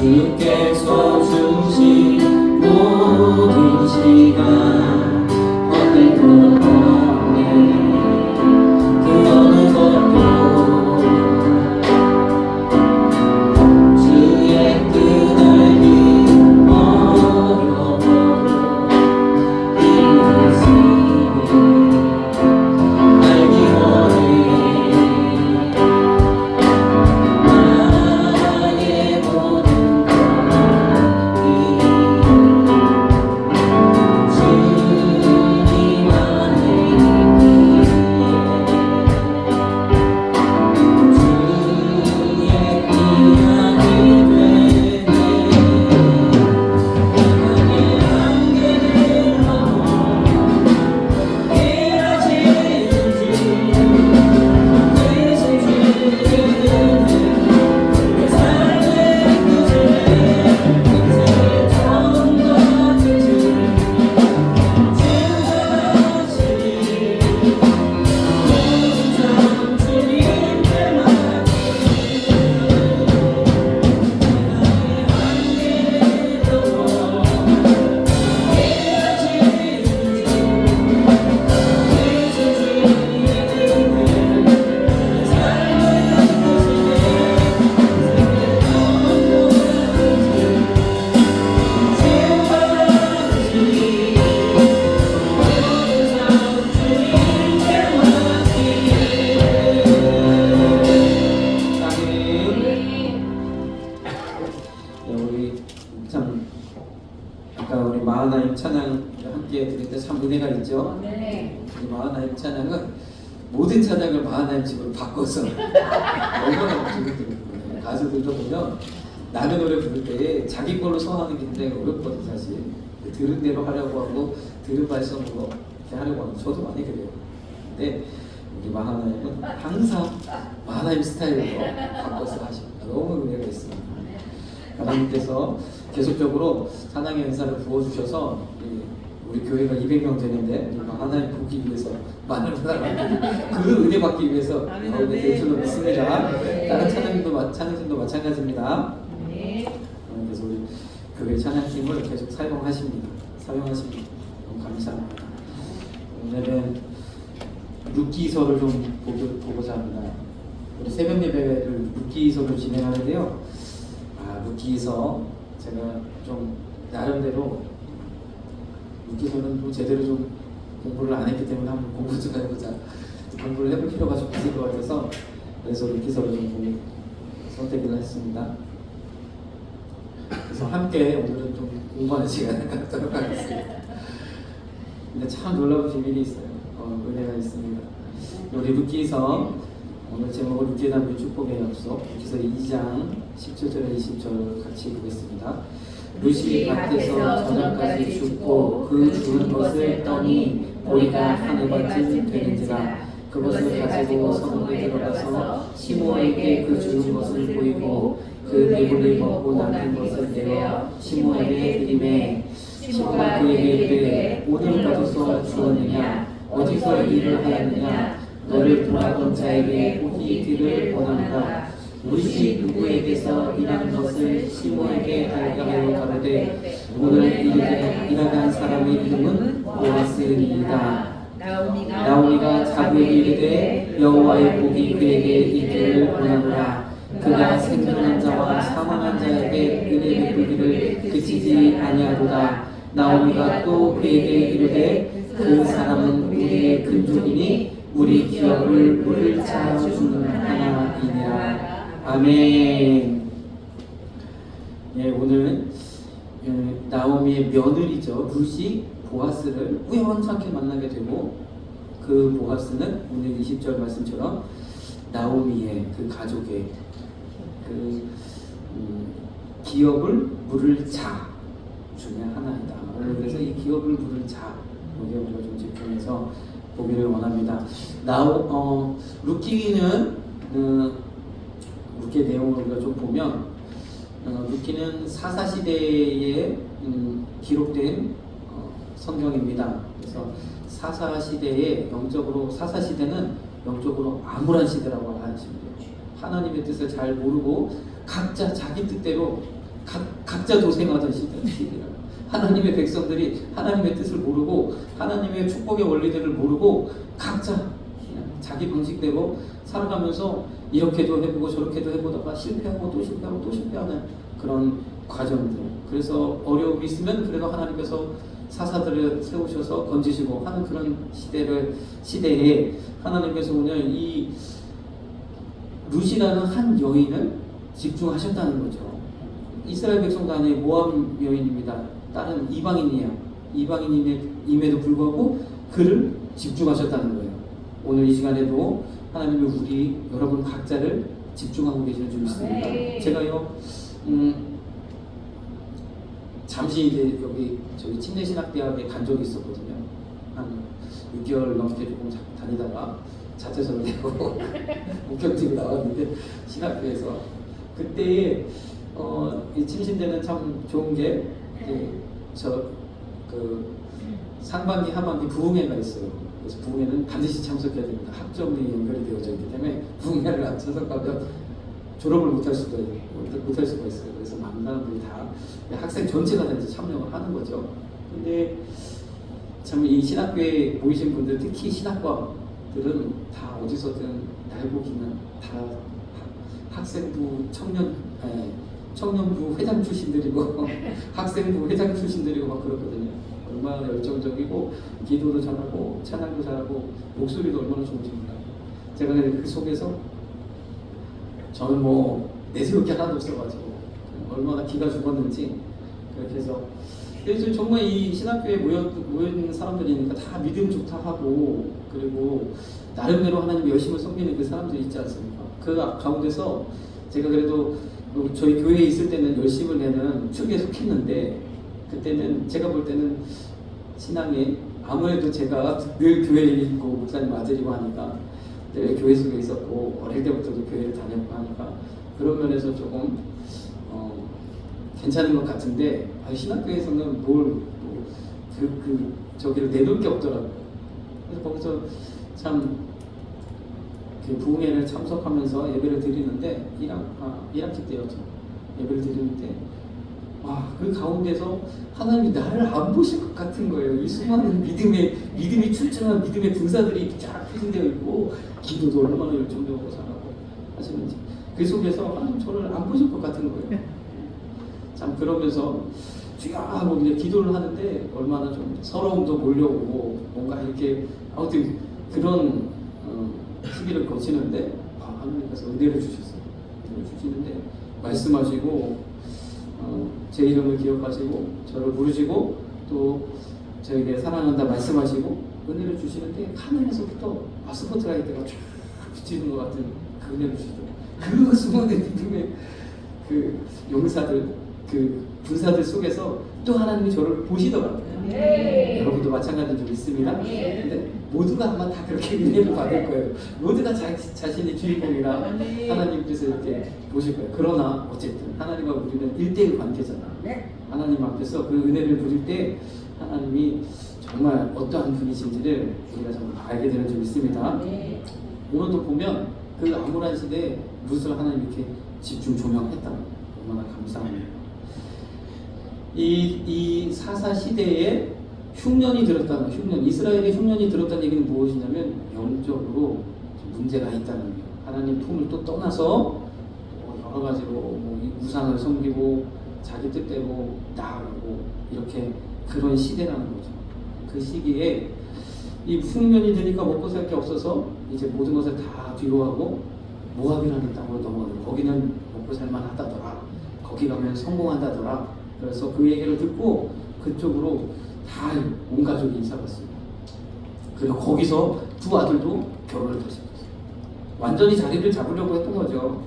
주께서 주신 모든 시간 헛될 것 없네. 그 어느 것도 주의 뜻 알기 어려워도 이것을 알기 원해. 나의 모든 것이 주님 안에 있기에 주의 귀하게 되네. 세상의 한계를 넘어 깨어지는 주 그리스 주는 내 삶의 끝에 인생의 처음 같은 주 우리 참 아까 우리 마하나임 찬양 함께 드릴 때 참 은혜가 있죠. 우리 마하나임 찬양은 모든 찬양을 마하나임 집으로 바꿔서 얼마나 재밌더라고요. 가수들도 보면 남의 노래 부를 때 자기 걸로 소화하는 게 굉장히 어렵거든 사실. 들은 대로 하려고 하고 들은 발성으로 이렇게 하려고 하고 저도 많이 그래요. 근데 우리 마하나임은 항상 마하나임 스타일로 바꿔서 하십니다. 너무 은혜가 있습니다. 하나님께서 계속적으로 찬양의 은사를 부어주셔서 우리 교회가 200명 되는데 하나님 보기 위해서 많은 사람들이 그 은혜 받기 위해서 나오게 될 줄로 믿습니다. 다른 찬양팀도 마찬가지입니다. 그래서 우리 교회 찬양팀을 계속 사용하십니다. 너무 감사합니다. 오늘은 룻기서를 좀 보고자 합니다. 우리 새벽 예배를 룻기서로 진행하는데요. 룻기서 제가 좀 나름대로 룻기서는 또 제대로 좀 공부를 안 했기 때문에 한번 공부 좀 해보자. 공부를 해볼 필요가 좀 있을 것 같아서 그래서 룻기서를 좀 선택을 했습니다. 그래서 함께 오늘은 좀 공부하는 시간을 갖도록 하겠습니다. 근데 참 놀라운 비밀이 있어요. 은혜가 있습니다. 우리 룻기서 오늘 제목은 룻기에 담긴 축복의 약속, 룻기서 2장 17절에 20절 같이 보겠습니다. 룻이 밭에서 저녁까지 죽고 그 주는 것을 떠니 보리가 하늘밭은 되는지라. 그것을 가지고 성문에 들어가서 시므에게 그 주는 것을 보이고 그 배불리 먹고 남은 것을 내어 시므에게 드리매 시므가 그에게 이르되 오늘 어디서 주었느냐 어디서 일을 하였느냐 너를 돌아본 자에게 복이 있기를 원한다. 룻이 누구에게서 일하는 것을 시므에게 알게 하여 가로되 오늘 일하는 사람의 이름은 보아스니이다. 나오미가 자기에게 이르되 여호와의 복이 그에게 있기를 원하노라. 그가 생존한 자와 사망한 자에게 은혜 베푸기를 그치지 아니하도다. 나오미가 또 그에게 이르되 그 사람은 우리의 근족이니 우리 기업을 물을 차주는 하나이니라. 아멘. 예, 오늘 나오미의 며느리죠. 룻이 보아스를 우연찮게 만나게 되고 그 보아스는 오늘 20절 말씀처럼 나오미의 그 가족의 그 기업을 물을 자 중에 하나이다. 그래서 이 기업을 물을 자 여기 우리가 좀 집중해서 보기를 원합니다. 룻기는 룻기의 내용을 우리가 좀 보면 룻기는 사사시대에 기록된 성경입니다. 그래서 사사시대에 사사시대는 영적으로 암울한 시대라고 하시면 돼요. 하나님의 뜻을 잘 모르고 각자 자기 뜻대로 각자 도생하던 시대라. 하나님의 백성들이 하나님의 뜻을 모르고 하나님의 축복의 원리들을 모르고 각자 그냥 자기 방식대로 살아가면서 이렇게도 해보고 저렇게도 해보다가 실패하고 또 실패하고 또 실패하는 그런 과정들. 그래서 어려움이 있으면 그래도 하나님께서 사사들을 세우셔서 건지시고 하는 그런 시대에 하나님께서 오늘 이 룻이라는 한 여인을 집중하셨다는 거죠. 이스라엘 백성도 아니에요. 모압 여인입니다. 다른 이방인이에요. 이방인임에도 불구하고 그를 집중하셨다는 거예요. 오늘 이 시간에도 하나님은 우리 여러분 각자를 집중하고 계시는 줄 믿습니다. 제가요 잠시 이제 여기 저희 침례신학대학에 간 적이 있었거든요. 한 6개월 넘게 조금 다니다가 자퇴서를 내고 목격지로 나왔는데 신학교에서 그때 이 침신대는 참 좋은 게 상반기 하반기 부흥회가 있어요. 그래서 부흥회는 반드시 참석해야 됩니다. 학점이 연결이 되어져 있기 때문에 부흥회를 안 참석하면 졸업을 못할 수가 있어요. 그래서 많은 사람들이 다 학생 전체가 다 이제 참여를 하는 거죠. 근데 참 이 신학교에 모이신 분들, 특히 신학과들은 다 어디서든 날보기는 다 학생부 청년부 회장 출신들이고 학생부 회장 출신들이고 막 그렇거든요. 얼마나 열정적이고 기도도 잘하고 찬양도 잘하고 목소리도 얼마나 좋은지 몰라요. 제가 그 속에서 저는 뭐 내세울 게 하나도 없어가지고 얼마나 기가 죽었는지 그렇게 해서 그래서 정말 이 신학교에 모여있는 사람들이니까 다 믿음 좋다 하고 그리고 나름대로 하나님 열심히 섬기는 그 사람들이 있지 않습니까? 그 가운데서 제가 그래도 저희 교회에 있을 때는 열심을 내는 축에 속했는데 그때는 제가 볼 때는 신앙에 아무래도 제가 늘 교회에 있고 목사님 아들이고 하니까 늘 교회 속에 있었고 어릴 때부터도 교회를 다녔고 하니까 그런 면에서 조금 괜찮은 것 같은데 신학교에서는 저기를 내놓을 게 없더라고요. 그래서 거기서 참 그 부흥회를 참석하면서 예배를 드리는데 1학기 때였죠. 예배를 드리는데 그 가운데서 하나님이 나를 안 보실 것 같은 거예요. 이 수많은 믿음이 출중한 믿음의 군사들이 쫙 표진되어 있고 기도도 얼마나 열정적으로 잘하고 하시는지 그 속에서 하나님 저를 안 보실 것 같은 거예요. 참 그러면서 주여 하고 이제 기도를 하는데 얼마나 좀 서러움도 몰려오고 뭔가 이렇게 아무튼 그런 시기를 거치는데 하나님께서 은혜를 주셨어요. 은혜를 주시는데 말씀하시고 제 이름을 기억하시고 저를 부르시고 또 저에게 사랑한다 말씀하시고 은혜를 주시는데 하늘에서부터 스포트라이트가 쫙 비치는 것 같은 그 은혜를 주시더라고요. 그 수많은 믿음의 그 용사들 그 군사들 속에서 또 하나님이 저를 보시더라고요. 여러분도 마찬가지인 줄 믿습니다. 근데 모두가 아마 다 그렇게 은혜를 받을 거예요. 모두가 자신의 주인공이라 하나님께서 이렇게 보실 거예요. 그러나 어쨌든 하나님과 우리는 1대1 관계잖아. 하나님 앞에서 그 은혜를 누릴 때 하나님이 정말 어떠한 분이신지를 우리가 정말 알게 되는 줄 믿습니다. 오늘도 보면 그 암울한 시대에 룻을 하나님 이렇게 집중 조명했다. 얼마나 감사합니다. 이 사사 시대에 흉년이 들었다는 흉년, 이스라엘의 흉년이 들었다는 얘기는 무엇이냐면 영적으로 문제가 있다는 거예요. 하나님 품을 또 떠나서 여러 가지로 우상을 섬기고 자기 뜻대로 나아가고 이렇게 그런 시대라는 거죠. 그 시기에 이 흉년이 되니까 먹고 살 게 없어서 이제 모든 것을 다 뒤로하고 모압이라는 땅으로 넘어가요. 거기는 먹고 살만하다더라. 거기 가면 성공한다더라. 그래서 그 얘기를 듣고 그쪽으로 다 온 가족이 이사 갔습니다. 그리고 거기서 두 아들도 결혼을 다시 했어요. 완전히 자리를 잡으려고 했던 거죠.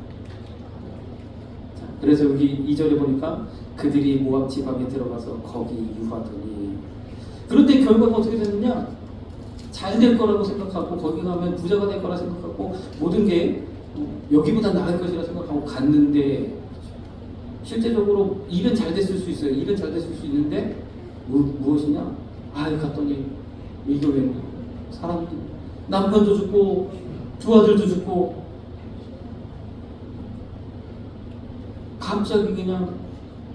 자, 그래서 여기 2절에 보니까 그들이 모압 지방에 들어가서 거기 유하더니 그런데 결과가 어떻게 됐느냐? 잘 될 거라고 생각하고 거기 가면 부자가 될 거라 생각하고 모든 게 여기보다 나을 것이라 생각하고 갔는데 실제적으로 일은 잘 됐을 수 있어요. 일은 잘 됐을 수 있는데 무엇이냐? 갔더니 이 교회는 사람이 남편도 죽고 두 아들도 죽고 갑자기 그냥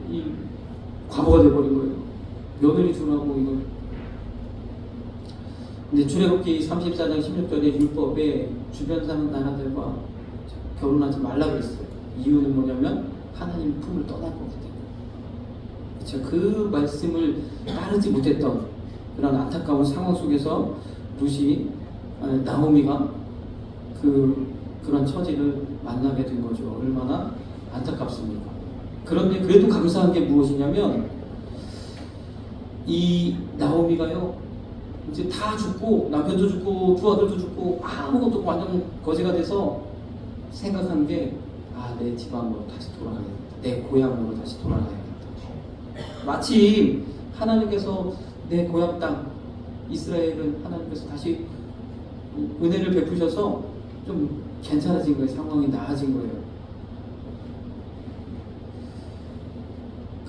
이 과거가 돼버린 거예요. 며느리 주라고 이걸. 근데 출애굽기 34장 16절의 율법에 주변 사는 나라들과 결혼하지 말라고 했어요. 이유는 뭐냐면 하나님 품을 떠날 거기 때문에. 그 말씀을 따르지 못했던 그런 안타까운 상황 속에서 룻이 나오미가 그런 처지를 만나게 된 거죠. 얼마나 안타깝습니까? 그런데 그래도 감사한 게 무엇이냐면 이 나오미가요 이제 다 죽고 남편도 죽고 두 아들도 죽고 아무것도 완전 거지가 돼서 생각한 게 내 지방으로 다시 돌아가야겠다. 내 고향으로 다시 돌아가야겠다. 마치 하나님께서 내 고향 땅 이스라엘은 하나님께서 다시 은혜를 베푸셔서 좀 괜찮아진 거예요. 상황이 나아진 거예요.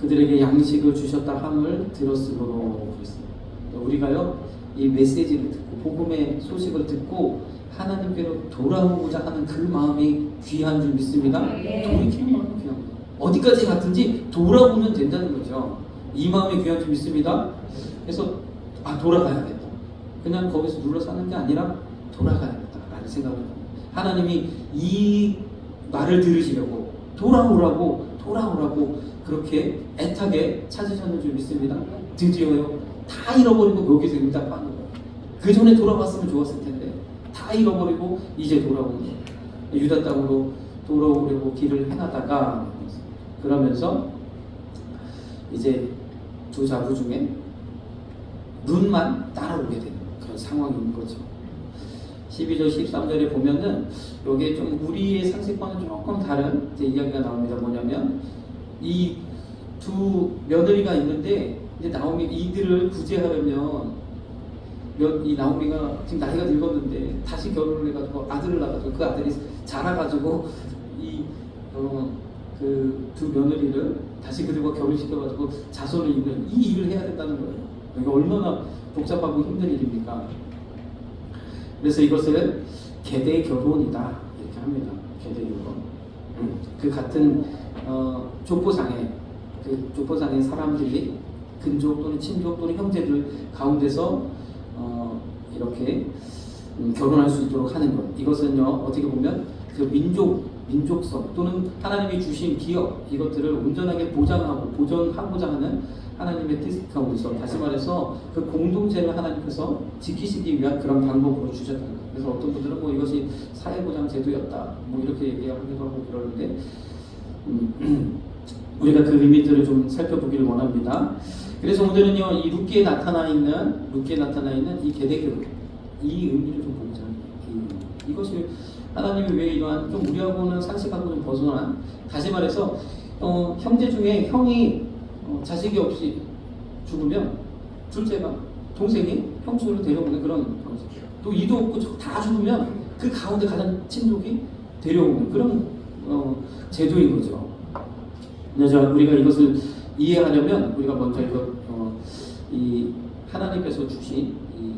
그들에게 양식을 주셨다 함을 들었으므로 그랬습니다. 우리가요 이 메시지를 듣고 복음의 소식을 듣고 하나님께로 돌아오고자 하는 그 마음이 귀한 줄 믿습니다. 돌이키는 마음이 귀한 거예요. 어디까지 갔든지 돌아오면 된다는 거죠. 이 마음이 귀한 줄 믿습니다. 그래서 돌아가야겠다. 그냥 거기서 눌러 사는 게 아니라 돌아가야겠다라는 생각을 합니다. 하나님이 이 말을 들으시려고 돌아오라고 그렇게 애타게 찾으셨는 줄 믿습니다. 드디어요 다 잃어버리고 여기서 응답하는 거예요. 그 전에 돌아갔으면 좋았을 텐데 다 잃어버리고 이제 돌아오는 거예요. 유다 땅으로 돌아오려고 길을 행하다가 그러면서 이제 두 자부 중에 룻만 따라오게 되는 그런 상황인 거죠. 12절 13절에 보면은 여기에 좀 우리의 상식과는 조금 다른 이제 이야기가 나옵니다. 뭐냐면 이 두 며느리가 있는데 이제 나오미 이들을 구제하려면 이 나오미가 지금 나이가 늙었는데 다시 결혼을 해가지고 아들을 낳아가지고 그 아들이 자라가지고 그 두 며느리를 다시 그들과 결혼시켜가지고 자손을 잇는 이 일을 해야 된다는 거예요. 이게 얼마나 복잡하고 힘든 일입니까? 그래서 이것을 계대 결혼이다 이렇게 합니다. 계대 결혼. 그 같은 족보상의 사람들이 근족 또는 친족 또는 형제들 가운데서 이렇게 결혼할 수 있도록 하는 것. 이것은요 어떻게 보면 그 민족성 또는 하나님이 주신 기업 이것들을 온전하게 보존하고자 하는 하나님의 뜻 가운데서 다시 말해서 그 공동체를 하나님께서 지키시기 위한 그런 방법으로 주셨다는 거예요. 그래서 어떤 분들은 뭐 이것이 사회보장 제도였다 뭐 이렇게 얘기하기도 하고 그러는데 우리가 그 의미들을 좀 살펴보기를 원합니다. 그래서 오늘은요 이 룻기에 나타나 있는 이 계대교회 이 의미를 좀 보자. 이것이 하나님이 왜 이러한 좀 우리하고는 상식하고 좀 벗어난 다시 말해서 형제 중에 형이 자식이 없이 죽으면 둘째가 동생이 형수를 데려오는 그런 방식. 또 이도 없고 다 죽으면 그 가운데 가장 친족이 데려오는 그런 제도인 거죠. 그래서 우리가 이것을 이해하려면 우리가 먼저 이 하나님께서 주신 이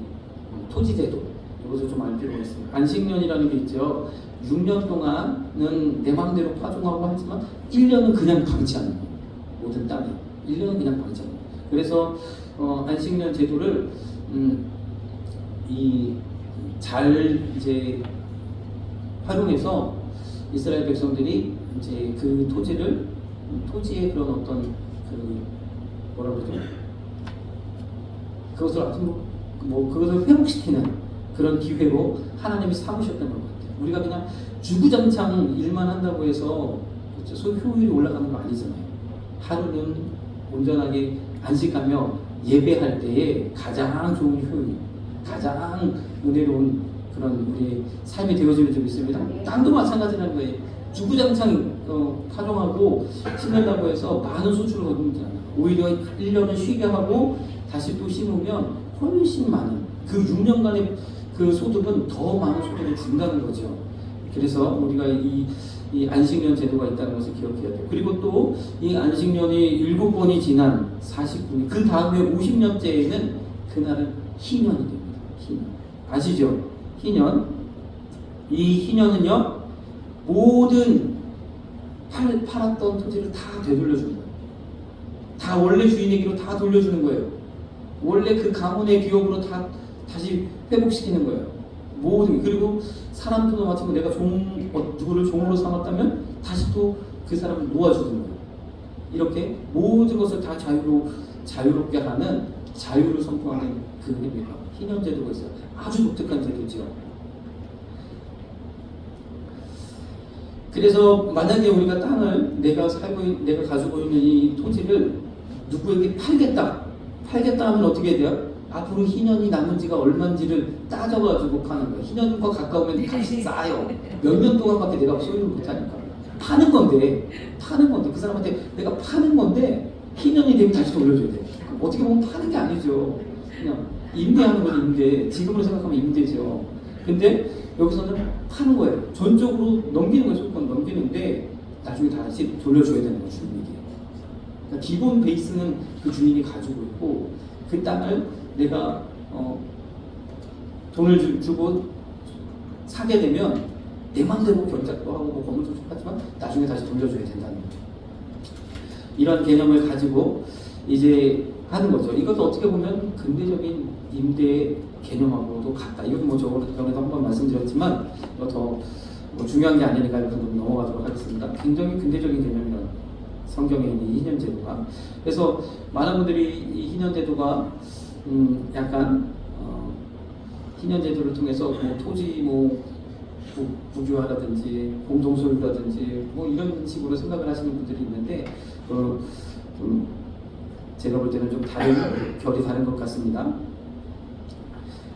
토지 제도 이것을 좀 알 필요가 있습니다. 안식년이라는 게 있죠. 6년 동안은 내 마음대로 파종하고 하지만 1년은 그냥 방치하는 거예요. 모든 땅에 1년은 그냥 방치하는 거예요. 그래서 안식년 제도를 이제 활용해서 이스라엘 백성들이 이제 그 토지의 그런 어떤 뭐라 그러죠? 그것을 그것을 회복시키는 그런 기회로 하나님이 삼으셨던 것 같아요. 우리가 그냥 주구장창 일만 한다고 해서 그렇죠? 효율이 올라가는 거 아니잖아요. 하루는 온전하게 안식하며 예배할 때에 가장 좋은 효율, 가장 은혜로운 그런 우리의 삶이 되어지는 점 있습니다. 땅도 마찬가지라는 거예요. 주구장창 파종하고 심는다고 해서 많은 수출을 거두지 않아요. 오히려 1년은 쉬게 하고 다시 또 심으면 훨씬 많은 그 6년간의 그 소득은 더 많은 소득을 준다는 거죠. 그래서 우리가 이 안식년 제도가 있다는 것을 기억해야 돼요. 그리고 또 이 안식년이 7번이 지난 49년 그 다음에 50년째에는 그날은 희년이 됩니다. 희년. 아시죠? 희년. 이 희년은요 모든 팔았던 토지를 다 되돌려 줍니다. 다 원래 주인에게로 다 돌려주는 거예요. 원래 그 가문의 기업으로 다 다시 회복시키는 거예요. 모든. 그리고 사람들도 마찬가지로 내가 누구를 종으로 삼았다면 다시 또 그 사람을 놓아주는 거예요. 이렇게 모든 것을 다 자유롭게 하는, 자유를 선포하는 그 의미가 희년제도가 있어요. 아주 독특한 제도죠. 그래서 만약에 우리가 땅을 내가 가지고 있는 이 토지를 누구에게 팔겠다 하면 어떻게 해야 돼요? 앞으로 희년이 남은 지가 얼마인지를 따져가지고 파는 거예요. 희년과 가까우면 값이 싸요. 몇 년 동안밖에 내가 소유를 못하니까. 파는 건데 그 사람한테 내가 파는 건데 희년이 되면 다시 돌려줘야 돼. 어떻게 보면 파는 게 아니죠. 그냥 임대하는 거죠. 임대. 지금으로 생각하면 임대죠. 근데 여기서는 파는 거예요. 전적으로 넘기는 거예요. 소유권 넘기는데 나중에 다시 돌려줘야 되는 거예요. 주인에게. 그러니까 기본 베이스는 그 주인이 가지고 있고, 그 땅을 내가 돈을 주고 사게 되면 내 맘대로 경작도 하고 뭐 건물도 하지만 나중에 다시 돌려줘야 된다는 거죠. 이런 개념을 가지고 이제 하는 거죠. 이것도 어떻게 보면 근대적인 임대 개념하고도 같다. 이것도 뭐 전에도 한번 말씀드렸지만 더 중요한 게 아니니까 이것도 넘어가도록 하겠습니다. 굉장히 근대적인 개념이라는 성경에 있는 이 희년제도가. 그래서 많은 분들이 이 희년제도가 약간 희년제도를 통해서 뭐 토지 부교화라든지 공동소유라든지 뭐 이런 식으로 생각을 하시는 분들이 있는데 좀 제가 볼 때는 좀 결이 다른 것 같습니다.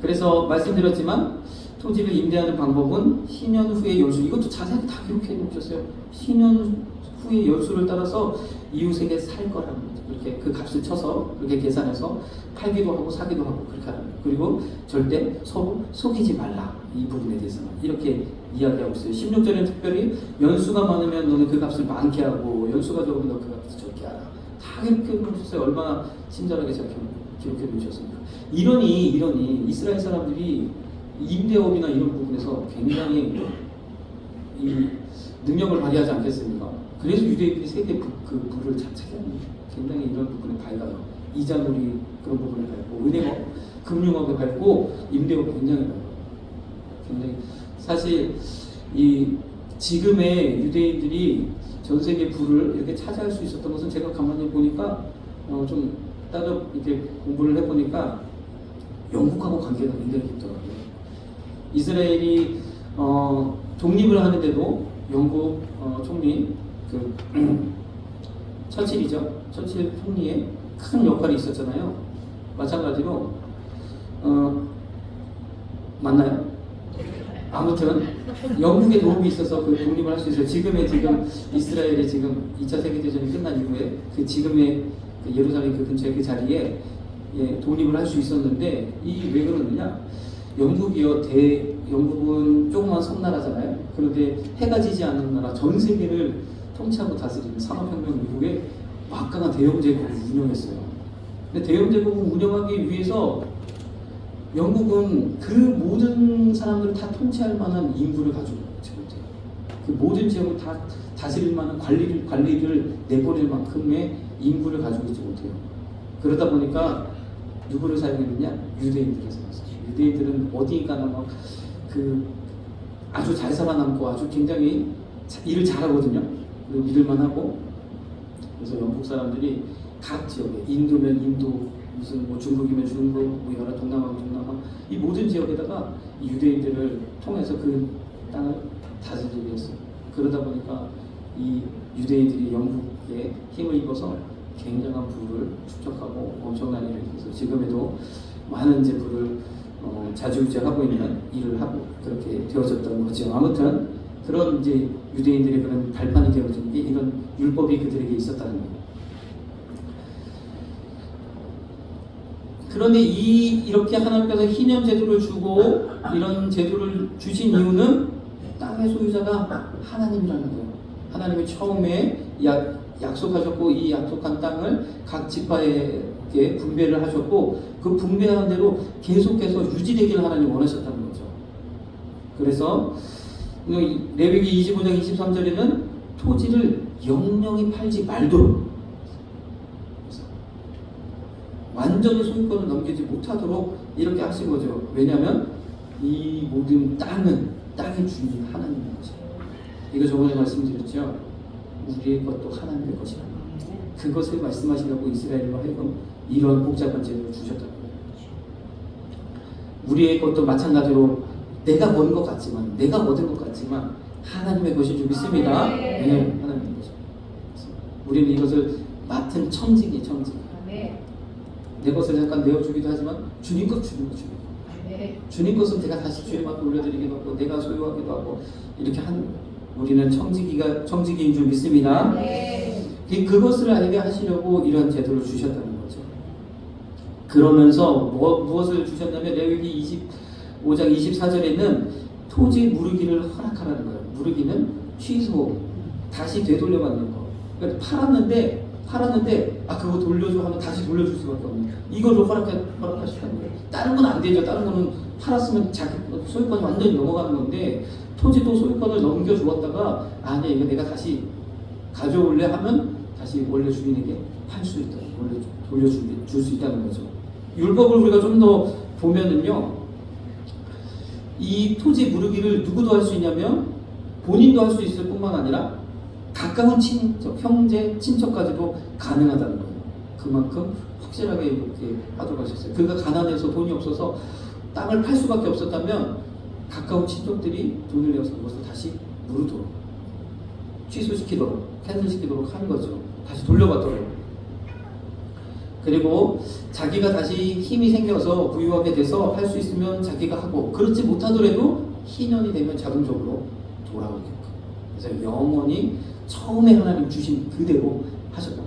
그래서 말씀드렸지만 토지를 임대하는 방법은 희년 후의 연수, 이것도 자세히 다 기록해 놓으셨어요. 희년 후의 연수를 따라서 이웃에게 살 거라는 거죠. 이렇게 그 값을 쳐서 그렇게 계산해서 팔기도 하고 사기도 하고 그렇게 하는 거예요. 그리고 절대 서로 속이지 말라. 이 부분에 대해서는 이렇게 이야기하고 있어요. 16절에는 특별히 연수가 많으면 너는 그 값을 많게 하고 연수가 적으면 너 그 값을 적게 하라. 다 기록해 놓으셨어요. 얼마나 친절하게 잘 기록해 놓으셨습니까? 이러니 이스라엘 사람들이 임대업이나 이런 부분에서 굉장히 이 능력을 발휘하지 않겠습니까? 그래서 유대인들이 세계 그 부를 자체하는 굉장히 이런 부분에 밝아요. 이자놀이 그런 부분을 밝고, 은행업, 금융업을 밝고, 임대업 굉장히 밝아요. 굉장히 사실 이 지금의 유대인들이 전 세계 부를 이렇게 차지할 수 있었던 것은 제가 가만히 보니까 좀 따로 이렇게 공부를 해보니까 영국하고 관계가 굉장히 깊더라고요. 이스라엘이 독립을 하는데도 영국 총리 처칠이죠. 처칠 총리의 큰 역할이 있었잖아요. 마찬가지로 맞나요? 아무튼 영국의 도움이 있어서 그 독립을 할 수 있어요. 지금 이스라엘의 지금 2차 세계대전이 끝난 이후에 그 지금의 그 예루살렘 그 근처의 그 자리에 독립을 할 수 있었는데 이 왜 그러느냐? 영국은 조그만 섬나라잖아요. 그런데 해가 지지 않는 나라 전 세계를 통치하고 다스리는 산업혁명 이후에 막강한 대영 제국을 운영했어요. 근데 대영 제국을 운영하기 위해서 영국은 그 모든 사람들을 다 통치할 만한 인구를 가지고 있지 못해요. 그 모든 지역을 다 다스릴 만한 관리를 내보낼 만큼의 인구를 가지고 있지 못해요. 그러다 보니까 누구를 사용했느냐? 유대인들을 사용했어요. 유대인들은 어디가나 막 아주 잘 살아남고 아주 굉장히 일을 잘하거든요. 그리고 믿을만 하고. 그래서 영국 사람들이 각 지역에 인도면 인도, 무슨 뭐 중국이면 중국, 뭐 여러 동남아면 동남아, 이 모든 지역에다가 이 유대인들을 통해서 그 땅을 다스리게 했어요. 그러다 보니까 이 유대인들이 영국에 힘을 입어서 굉장한 부를 축적하고 엄청난 일을 해서 지금에도 많은 이제 부를 자주유지하고 있는 일을 하고 그렇게 되어졌던 거죠. 아무튼 그런 이제 유대인들의 그런 발판이 되어진 게 이런 율법이 그들에게 있었다는 거예요. 그런데 이렇게 하나님께서 희년 제도를 주고 이런 제도를 주신 이유는 땅의 소유자가 하나님이라는 거예요. 하나님이 처음에 약속하셨고 이 약속한 땅을 각 지파에게 분배를 하셨고 그 분배하는 대로 계속해서 유지되기를 하나님 원하셨다는 거죠. 그래서 레위기 25장 23절에는 토지를 영영히 팔지 말도록 완전히 소유권을 넘기지 못하도록 이렇게 하신 거죠. 왜냐하면 이 모든 땅의 주인이 하나님인 거죠. 이거 저번에 말씀드렸죠. 우리의 것도 하나님의 것이라. 그것을 말씀하시려고 이스라엘로 하여금 이런 복잡한 제도를 주셨다는 거예요. 우리의 것도 마찬가지로 내가 버는 것 같지만, 내가 얻은 것 같지만 하나님의 것인 줄 믿습니다. 네, 하나님의 것이. 우리는 이것을 맡은 청지기. 내 것을 잠깐 내어주기도 하지만 주님 것. 주님 것은 제가 다시 주님 앞에 올려드리기도 하고 내가 소유하기도 하고 이렇게 하는 거예요. 우리는 청지기인 줄 믿습니다. 그것을 알게 하시려고 이런 제도를 주셨다는 거죠. 그러면서 무엇을 주셨냐면 레위기 25장 24절에는 토지 무르기를 허락하라는 거예요. 무르기는 취소, 다시 되돌려받는 거. 그러니까 팔았는데 그거 돌려줘 하면 다시 돌려줄 수밖에 없는 이거를 허락하시다는 거예요. 다른 건 안 되죠. 다른 거는 팔았으면 자기 소유권이 완전히 넘어가는 건데 토지도 소유권을 넘겨주었다가 아니야 이거 내가 다시 가져올래 하면 다시 원래 주인에게 팔 수 있다. 원래 돌려줄 수 있다는 거죠. 율법을 우리가 좀 더 보면은요, 이 토지 무르기를 누구도 할 수 있냐면 본인도 할 수 있을 뿐만 아니라 가까운 친척, 형제, 친척까지도 가능하다는 거예요. 그만큼 확실하게 이렇게 하도록 하셨어요. 그가 가난해서 돈이 없어서 땅을 팔 수밖에 없었다면 가까운 친척들이 돈을 내어서 그것을 다시 무르도록, 취소시키도록, 캔슬시키도록 하는 거죠. 다시 돌려받도록. 그리고 자기가 다시 힘이 생겨서 부유하게 돼서 할 수 있으면 자기가 하고, 그렇지 못하더라도 희년이 되면 자동적으로 돌아오게끔. 그래서 영원히 처음에 하나님 주신 그대로 하셨다.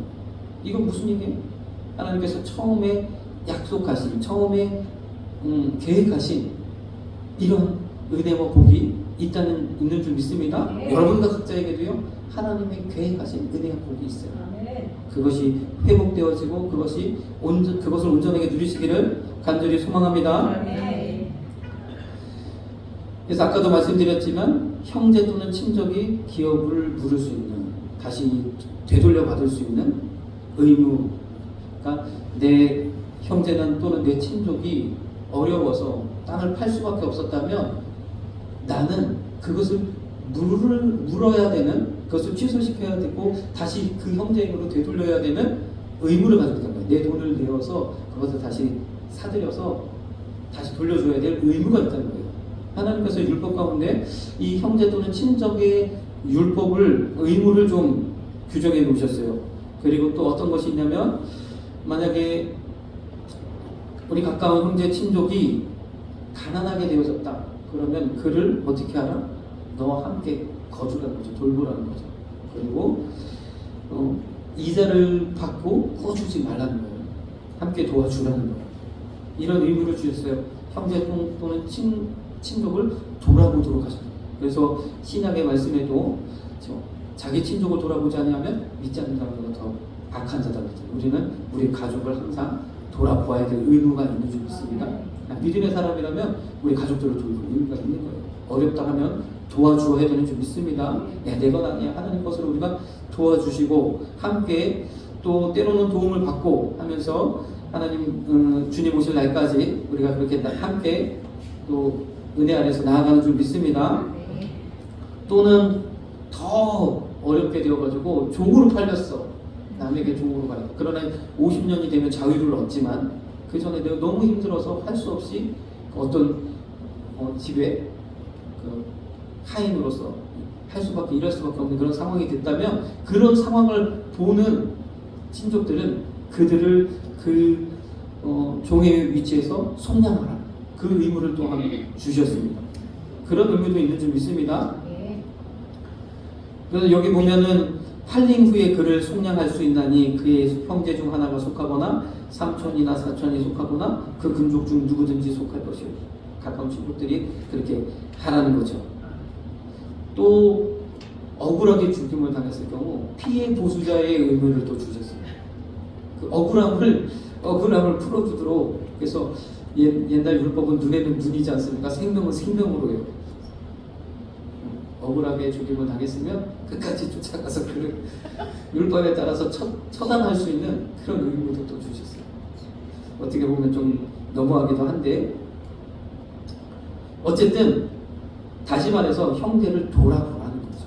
이건 무슨 얘기예요? 하나님께서 처음에 약속하신, 처음에 계획하신 이런 은혜와 복이 있는 줄 믿습니다. 여러분과 각자에게도요, 하나님의 계획하신 은혜와 복이 있어요. 그것이 회복되어지고 그것을 온전하게 누리시기를 간절히 소망합니다. 그래서 아까도 말씀드렸지만 형제 또는 친족이 기업을 물을 수 있는, 다시 되돌려 받을 수 있는 의무. 그러니까 내 형제는 또는 내 친족이 어려워서 땅을 팔 수밖에 없었다면 나는 그것을 물어야 되는, 그것을 취소시켜야 되고 다시 그 형제에게로 되돌려야 되는 의무를 가지고 있다는 거예요. 내 돈을 내어서 그것을 다시 사들여서 다시 돌려줘야 될 의무가 있다는 거예요. 하나님께서 율법 가운데 이 형제 또는 친족의 의무를 좀 규정해 놓으셨어요. 그리고 또 어떤 것이 있냐면, 만약에 우리 가까운 형제 친족이 가난하게 되어졌다. 그러면 그를 어떻게 하라? 너와 함께 거주라는 거죠. 돌보라는 거죠. 그리고 이자를 받고 꾸어주지 말라는 거예요. 함께 도와주라는 거예요. 이런 의무를 주셨어요. 형제 또는 친족을 돌아보도록 하셨어요. 그래서 신약의 말씀에도 자기 친족을 돌아보지 않으면 믿지 않는 사람보다 더 악한 자다. 우리는 우리 가족을 항상 돌아보아야 될 의무가 있는 줄 믿습니다. 믿음의 사람이라면 우리 가족들을 돌볼 의무가 있는 거예요. 어렵다 하면 도와주어야 되는 줄 믿습니다. 내 것 아니야. 하나님 것을 우리가 도와주시고 함께 또 때로는 도움을 받고 하면서 하나님 주님 오실 날까지 우리가 그렇게 함께 또 은혜 안에서 나아가는 줄 믿습니다. 또는 더 어렵게 되어가지고 종으로 팔렸어. 남에게 종으로 가요. 그러나 50년이 되면 자유를 얻지만 그 전에 내가 너무 힘들어서 할 수 없이 어떤 집에 하인으로서 일할 수밖에 없는 그런 상황이 됐다면, 그런 상황을 보는 친족들은 그들을 종의 위치에서 속량하라. 그 의무를 또한 주셨습니다. 그런 의무도 있는 줄 믿습니다. 그래서 여기 보면은 팔림 후에 그를 속량할 수 있나니 그의 형제 중 하나가 속하거나 삼촌이나 사촌이 속하거나 그 근족 중 누구든지 속할 것이요. 가까운 친족들이 그렇게 하라는 거죠. 또 억울하게 죽임을 당했을 경우 피해 보수자의 의무를 또 주셨어요. 그 억울함을 풀어주도록. 그래서 옛날 율법은 눈에는 눈이지 않습니까? 생명은 생명으로 해요. 억울하게 죽임을 당했으면 끝까지 쫓아가서 그를 율법에 따라서 처단할 수 있는 그런 의무도 또 주셨어요. 어떻게 보면 좀 너무하기도 한데 어쨌든 다시 말해서 형제를 도라고 하는 거죠.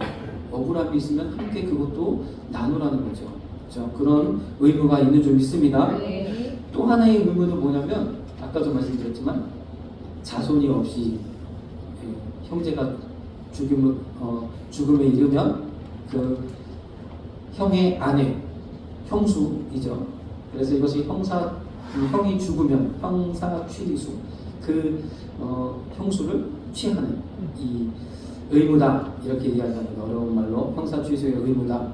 억울함이 있으면 함께 그것도 나누라는 거죠. 그렇죠? 그런 의무가 있는 줄 믿습니다. 네. 또 하나의 의무는 뭐냐면 아까도 말씀드렸지만 자손이 없이 형제가 죽음에 이르면 그 형의 아내, 형수이죠. 그래서 이것이 형이 죽으면 형사 취리수 그 형수를 취하는 이 의무다 이렇게 이야기하는 어려운 말로 형사 취수의 의무다.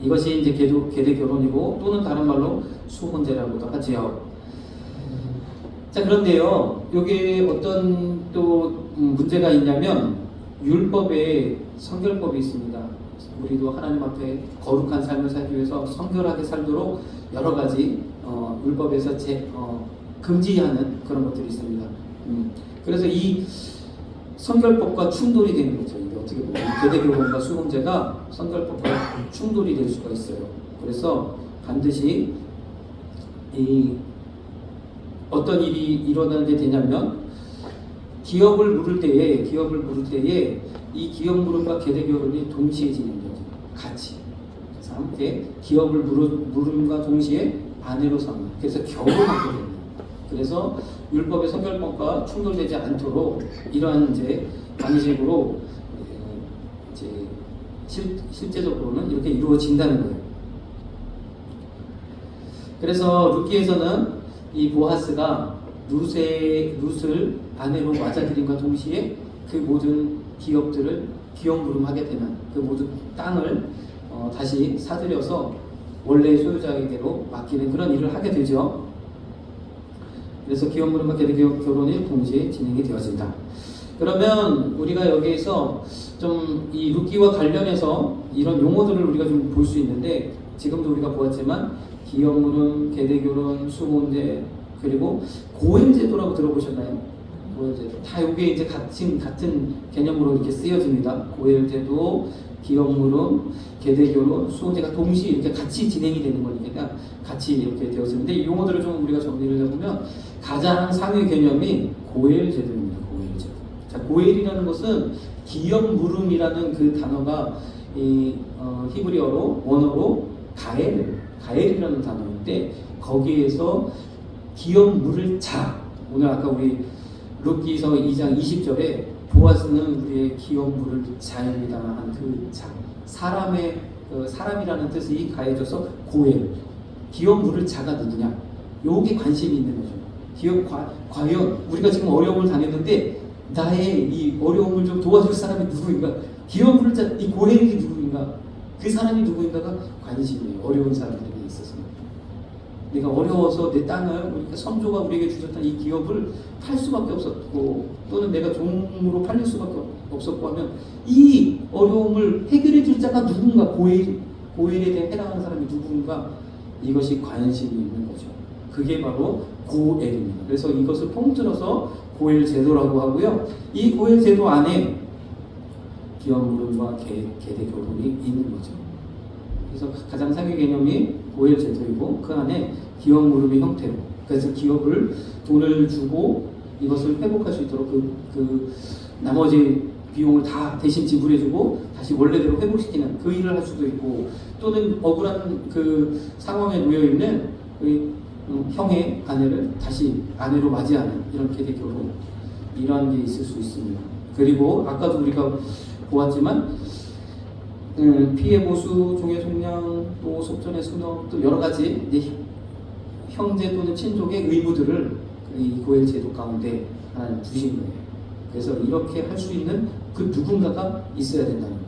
이것이 이제 계대 결혼이고 또는 다른 말로 수혼제라고도 하지요. 자 그런데요, 여기 어떤 또 문제가 있냐면 율법에 성결법이 있습니다. 우리도 하나님 앞에 거룩한 삶을 살기 위해서 성결하게 살도록 여러 가지 율법에서 금지하는 그런 것들이 있습니다. 그래서 이 성결법과 충돌이 되는 거죠. 이게 어떻게 보면 계대교원과 수혼제가 성결법과 충돌이 될 수가 있어요. 그래서 반드시 이 어떤 일이 일어나게 되냐면 기업을 물을 때에 이 기업 물음과 계대교원이 동시에 진행되죠. 같이. 그래서 함께 기업을 물음과 동시에 아내로 삼는. 그래서 결혼하게 됩니다. 그래서 율법의 성결법과 충돌되지 않도록 이러한 이제 방식으로 이제 실제적으로는 이렇게 이루어진다는 거예요. 그래서 룻기에서는 이 보아스가 룻을 아내로 맞아들임과 동시에 그 모든 기업들을 기업물음하게 되는 그 모든 땅을 다시 사들여서 원래 소유자에게로 맡기는 그런 일을 하게 되죠. 그래서 기업물음과 계대기업 결혼이 동시에 진행이 되어진다. 그러면 우리가 여기에서 좀 이 룻기와 관련해서 이런 용어들을 우리가 좀 볼 수 있는데 지금도 우리가 보았지만 기업물음, 계대결혼, 수혼제 그리고 고행제도라고 들어보셨나요? 고행제도 다 이게 이제 같은 개념으로 이렇게 쓰여집니다. 고행제도, 기업물음, 계대결혼, 수혼제가 동시에 이렇게 같이 진행이 되는 거니까 같이 이렇게 되었는데 이 용어들을 좀 우리가 정리를 해보면 가장 상위 개념이 고엘제도입니다. 고엘제도. 자, 고엘이라는 것은 기업물음이라는 그 단어가 이 히브리어로 원어로 가엘이라는 단어인데 거기에서 기업물을 자 오늘 아까 우리 룻기서 2장 20절에 보아스는 우리의 기업물을 자입니다 한 그 자 사람이라는 뜻이 가해져서 고엘 기업물을 자가 누구냐 요게 관심이 있는 거죠. 과연 우리가 지금 어려움을 당했는데 나의 이 어려움을 좀 도와줄 사람이 누구인가 기업물을 자 이 고엘이 누구인가 그 사람이 누구인가가 관심이에요. 어려운 사람들에게 있어서 내가 어려워서 내 땅을 우리가 선조가 우리에게 주셨던 이 기업을 팔 수밖에 없었고 또는 내가 종으로 팔릴 수밖에 없었고 하면 이 어려움을 해결해 줄 자가 누군가 고엘에 대해 해당하는 사람이 누군가 이것이 관심이 있는 거죠. 그게 바로 고엘입니다. 그래서 이것을 통틀어서 고엘 제도라고 하고요. 이 고엘 제도 안에 기업물음과 계대 결혼이 있는 거죠. 그래서 가장 상위 개념이 고엘 제도이고 그 안에 기업 물음의 형태로 그래서 기업을 돈을 주고 이것을 회복할 수 있도록 그 나머지 비용을 다 대신 지불해주고 다시 원래대로 회복시키는 그 일을 할 수도 있고 또는 억울한 그 상황에 놓여 있는 형의 아내를 다시 아내로 맞이하는 이런 계대 결혼 이러한 게 있을 수 있습니다. 그리고 아까도 우리가 보았지만 피해 보수, 종의 속량, 또 속전의 순업, 또 여러 가지 이제 형제 또는 친족의 의무들을 이 고엘 제도 가운데 하나 두신 거예요. 그래서 이렇게 할 수 있는 그 누군가가 있어야 된다는 거예요.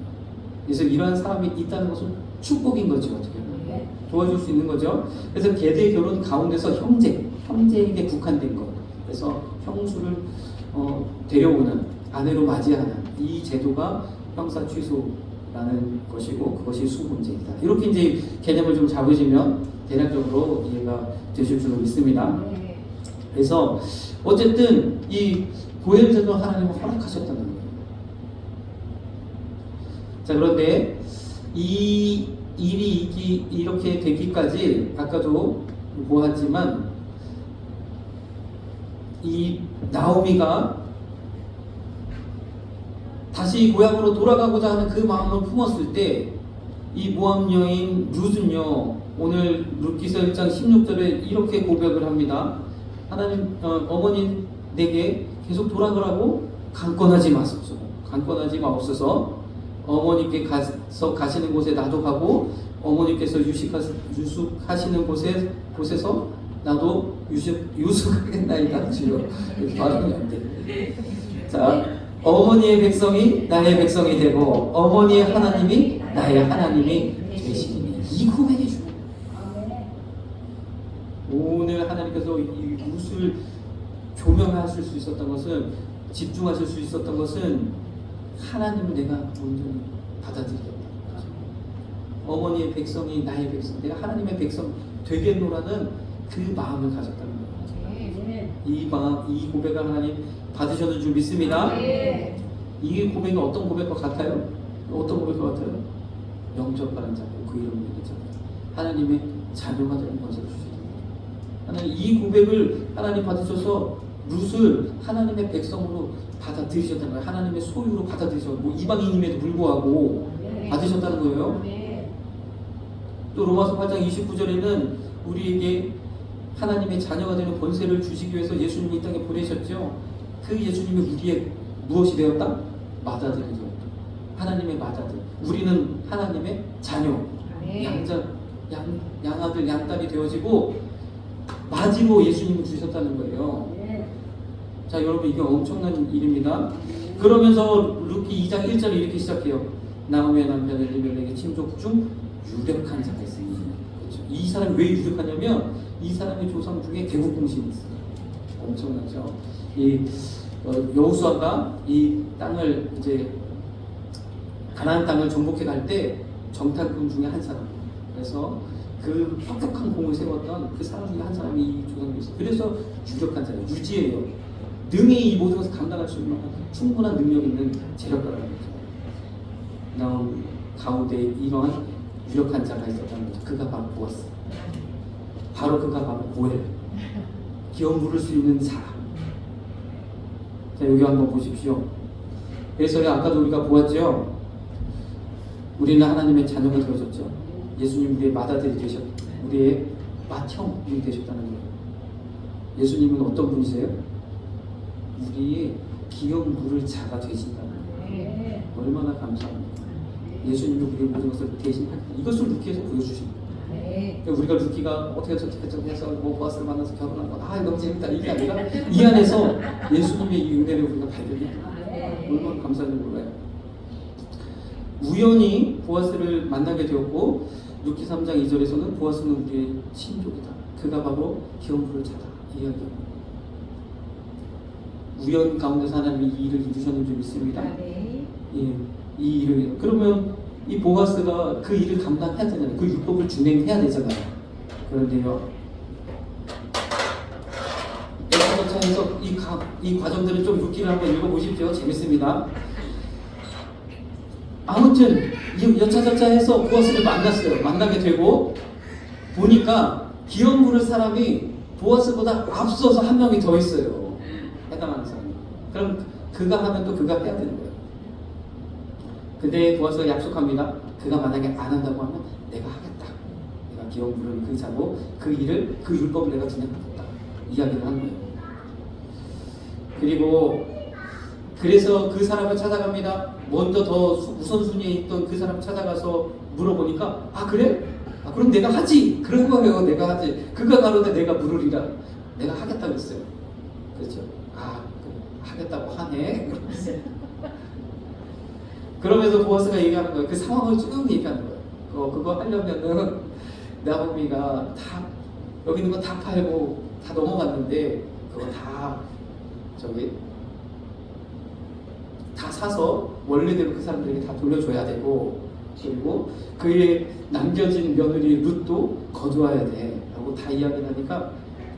그래서 이러한 사람이 있다는 것은 축복인 거죠. 어떻게 보면 도와줄 수 있는 거죠. 그래서 계대 결혼 가운데서 형제에게 국한된 것. 그래서 형수를 데려오는 아내로 맞이하는 이 제도가 형사 취소라는 것이고 그것이 수혼제이다. 이렇게 이제 개념을 좀 잡으시면 대략적으로 이해가 되실 줄 믿습니다. 그래서 어쨌든 이 고엘제도 하나님은 허락하셨다는 거예요. 자 그런데 이 일이 이렇게 되기까지 아까도 보았지만 이 나오미가 다시 고향으로 돌아가고자 하는 그 마음을 품었을 때 이 모압 여인 룻은요, 오늘 룻기서 1장 16절에 이렇게 고백을 합니다. 하나님, 어머니 내게 계속 돌아가라고 강권하지 마소서. 강권하지 마옵소서. 어머니께 가서 가시는 곳에 나도 가고, 어머니께서 유숙하시는 곳에서 나도 유숙하겠나이다. 주여. 발음이 안 돼. 자, 어머니의 백성이 나의 백성이 되고, 어머니의 하나님이 나의 하나님이 되시니. 이 고백이 중요해요. 오늘 하나님께서 이 룻을 조명하실 수 있었던 것은, 집중하실 수 있었던 것은 하나님을 내가 온전히 받아들이겠다. 어머니의 백성이 나의 백성, 내가 하나님의 백성 되겠노라는 그 마음을 가졌다는 거예요. 이 마음, 이 고백을 하나님 받으셨는 줄 믿습니다. 이 고백은 어떤 고백과 같아요? 어떤 고백과 같아요? 영접하는 자고 그 이름을 믿잖아요. 하나님의 자녀가 되는 것을 주시죠. 하나님 이 고백을 하나님 받으셔서 룻을 하나님의 백성으로 받아들이셨다는 거예요. 하나님의 소유로 받아들이셨고, 뭐 이방인임에도 불구하고 받으셨다는 거예요. 또 로마서 8장 29절에는 우리에게 하나님의 자녀가 되는 권세를 주시기 위해서 예수님이 이 땅에 보내셨죠. 그 예수님이 우리의 무엇이 되었다? 맏아들이 되었다. 하나님의 맏아들. 우리는 하나님의 자녀. 양아들, 양딸이 되어지고 맞이로 예수님을 주셨다는 거예요. 자, 여러분 이게 엄청난 일입니다. 그러면서 룻기 2장 1절에 이렇게 시작해요. 나오미의 남편 엘리멜렉의 친족 중 유력한 자가 있으니. 그렇죠. 이 사람이 왜 유력하냐면 이 사람의 조상 중에 개국 공신이 있어요. 엄청나죠. 이 여호수아가 이 땅을 이제 가나안 땅을 정복해 갈 때 정탐꾼 중에 한 사람. 그래서 그 혁혁한 공을 세웠던 그 사람 중에 한 사람이 이 조상이 있어요. 그래서 유력한 자예요. 유지예요. 능히 이 모든 것을 감당할 수 있는 충분한 능력 있는 재력가라는 거죠. 나온 가운데 이러한 유력한 자가 있었다는 거죠. 그가 바로 보았어. 바로 그가 바로 고엘. 기업 물을 수 있는 사람. 자, 여기 한번 보십시오. 그래서 아까도 우리가 보았죠. 우리는 하나님의 자녀가 되어졌죠. 예수님 우리의 맏아들이 되셨, 우리의 맏형이 되셨다는 거예요. 예수님은 어떤 분이세요? 우리의 기업 물을 자가 되신다는 거예요. 얼마나 감사합니까? 예수님이 우리의 모든 것을 대신하셨다. 이것을 룻기에서 보여주십니다. 그러니까 우리가 룻기가 어떻게 해서 뭐 보아스를 만나서 결혼한 거, 너무 재밌다 이게 아니라 이 안에서 예수님의 이 은혜를 우리가 발견했다. 얼마나 감사한지 몰라요. 우연히 보아스를 만나게 되었고, 룻기 3장 2절에서는 보아스는 우리의 친족이다. 그가 바로 기업물을 자다. 이야기합니다. 우연 가운데서 하나님이 이 일을 이루셨는 줄 믿습니다. 예, 이 일을. 그러면 이 보아스가 그 일을 감당해야 되잖아요. 그 율법을 준행해야 되잖아요. 그런데요, 여차저차해서 이 과정들을 좀 룻기를 한번 읽어보십시오. 재밌습니다. 아무튼 여차저차해서 보아스를 만났어요. 만나게 되고 보니까 기업 물을 사람이 보아스보다 앞서서 한 명이 더 있어요. 해당하는 사람이. 그럼 그가 하면 또 그가 해야 되는 거예요. 근데 보아스가 약속합니다. 그가 만약에 안 한다고 하면 내가 하겠다. 내가 기업 물은 그 자고 그 일을, 그 율법을 내가 진행하겠다. 이야기를 하는 거예요. 그리고 그래서 그 사람을 찾아갑니다. 먼저 더 우선순위에 있던 그 사람 찾아가서 물어보니까 그래? 그럼 내가 하지. 그런 거예요. 내가 하지. 그가 가로되 내가 물으리라. 내가 하겠다고 했어요. 그렇죠. 하겠다고 하네. 그러면서 보아스가 얘기하는 거예요. 그 상황을 쭉 얘기하는 거예요. 그거 하려면은 나오미가 다 여기 있는 거 다 팔고 다 넘어갔는데 그거 다 사서 원래대로 그 사람들에게 다 돌려줘야 되고, 그리고 그의 남겨진 며느리 룻도 거두어야 돼 라고 다 이야기를 하니까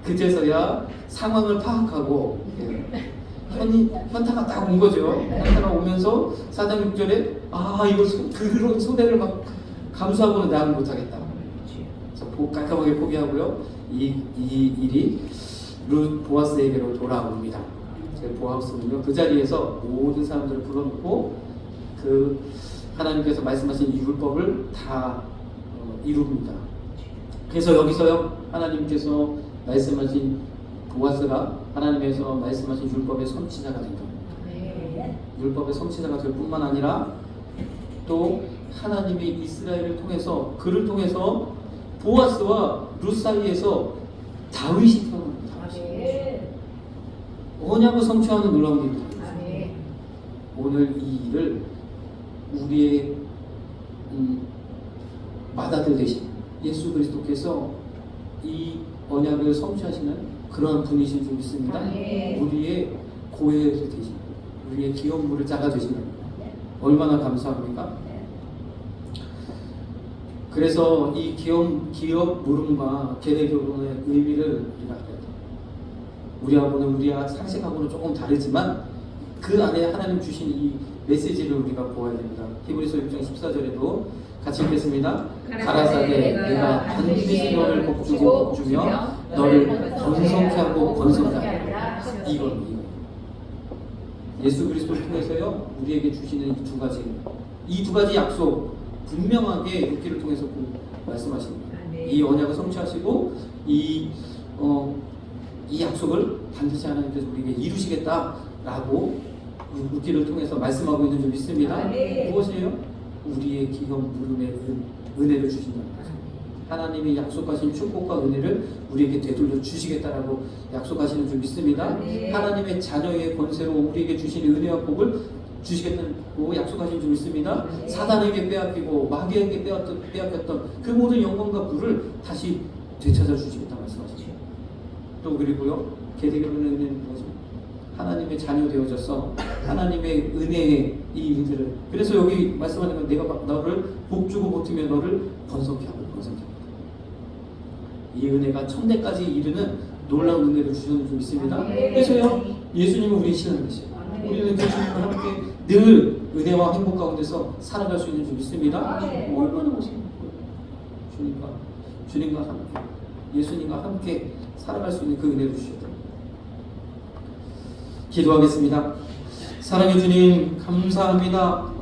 그제서야 상황을 파악하고 현타가 딱 온 거죠. 현타가 오면서 4장 6절에 이거 그런 손해를 막 감수하고는 나는 못하겠다. 그래서 깔끔하게 포기하고요. 이 일이 보아스에게로 돌아옵니다. 보아스는요 그 자리에서 모든 사람들을 불러놓고 그 하나님께서 말씀하신 율법을 다 이룹니다. 그래서 여기서요 하나님께서 말씀하신 보아스가 하나님께서 말씀하신 율법의 성취자가 된다. 율법의 성취자가 될 뿐만 아니라 또 하나님이 이스라엘을 통해서 그를 통해서 보아스와 룻 사이에서 다윗이 태어납니다. 언약을 성취하는 놀라운 일입니다. 오늘 이 일을 우리의 맏아들 되신 예수 그리스도께서 이 언약을 성취하시는 그런 분이신 줄 믿습니다. 우리의 고해에서 되신 우리의 기업 무르자가 되신 겁니다. 얼마나 감사합니까? 그래서 이 기업 물음과 계대 결혼의 의미를 우리하고는 우리가 상식하고는 조금 다르지만 그 안에 하나님 주신 이 메시지를 우리가 보아야 됩니다. 히브리서 6장 14절에도 같이 읽겠습니다. 가라사대 내가 반드시 너를 복주고 복주며 너를 번성케 하고 번성케 하리라. 이건 예수 그리스도를 통해서요 우리에게 주시는 이 두 가지 약속 분명하게 룻기를 통해서 말씀하십니다. 이 언약을 성취하시고 이 약속을 반드시 하나님께서 우리에게 이루시겠다라고 룻기를 통해서 말씀하고 있는 줄 믿습니다. 무엇이에요? 우리의 기업 물음의 은혜를 주신다는 거죠. 하나님이 약속하신 축복과 은혜를 우리에게 되돌려 주시겠다라고 약속하시는 줄 믿습니다. 하나님의 자녀의 권세로 우리에게 주신 은혜와 복을 주시겠다고 약속하신 줄 믿습니다. 사단에게 빼앗기고 마귀에게 빼앗겼던 그 모든 영광과 부를 다시 되찾아 주시겠다 말씀하시죠. 또 그리고요 계대결혼의 은혜는 뭐죠? 하나님의 자녀 되어져서 하나님의 은혜의 이 은혜를 그래서 여기 말씀하는 건 내가 너를 복주고 복주며 너를 번성케 하고 번성케 하고 이 은혜가 천대까지 이르는 놀라운 은혜를 주셨는 줄 믿습니다. 그래서요 예수님은 우리의 신앙이시죠. 우리는 그 주님과 함께 늘 은혜와 행복 가운데서 살아갈 수 있는 줄 믿습니다. 얼마나 멋있는 거예요. 주님과 함께 예수님과 함께 살아갈 수 있는 그 은혜를 주셨다. 기도하겠습니다. 사랑의 주님 감사합니다.